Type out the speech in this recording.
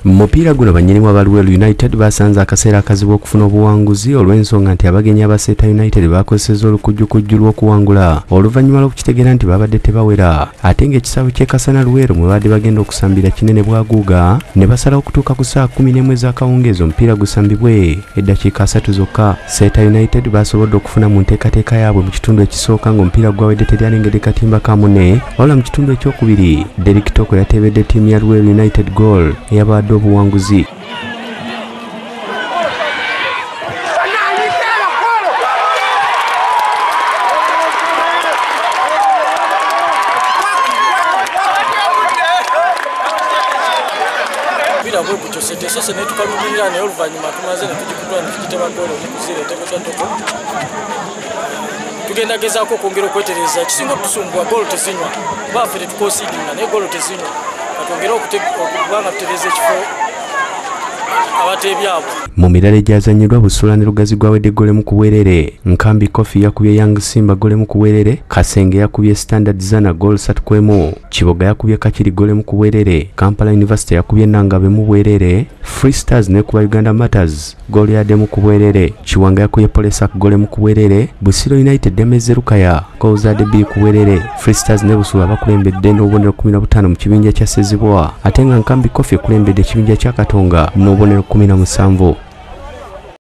Mupiira guno banyinimu abaluwelu United basanze akaseera akazibu okufuna obuwanguzi olw'ensonga nti abagenyi aba Seta United bakozesezza olukujjukujju lw'okuwangula oluvannyuma lw'okukitegeera nti babadde tebawera ate ng'ekisaawe ky'e Kasana Luweero mwe badde bagenda okusambira kinene Bwaguuga ne basalawo okutuuka ku saa 11 ez'akawungeezi omupiira gusambibwe eddakiika 3 zokka. Seta United basobodde okufuna mu nteekateeka yaabwe mu kitundu ekisooka ng'omupiira gwawedde teryalengedde katimba ka mune wabula mu kitundu ekyokubiri Derek Toko yateebedde ttiimu ya Luweero United goal eyabawadde obuwanguzi. Tugenda gezaako okwongera okwetereza ekisinga okutusumbwa goolo tezinywa baffe tetukoosidinga naye goolo tezinywa katwongere okubanga tutereza ekifo abateebyabo. Mu mirala egyazannyirwa Busula ne Lugazi gwawedde goole mu kuweerere. Nkambi Coffee yakubye Young Simba goole mu kuweerere. Kasenge yakubye Standard Zana goal 3-1. Kiboga yakubye Kakiri goole mu kuweerere. Kampala University yakubye Nangabe mu bwerere. Free Stars ne kuba Uganda Matters goal yadde mu kuweerere. Kiwanga yakubye Polesak goole mu kuweerere. Busiro United demeze Lukaya goal zadde 2 kuweerere. Free Stars ne Busula bakulembedde n'obubonero 15 mu kibinja kya Sezibwa ate nga Nkambi Coffee ekulembedde ekibinja kya Katonga n'obubonero 17.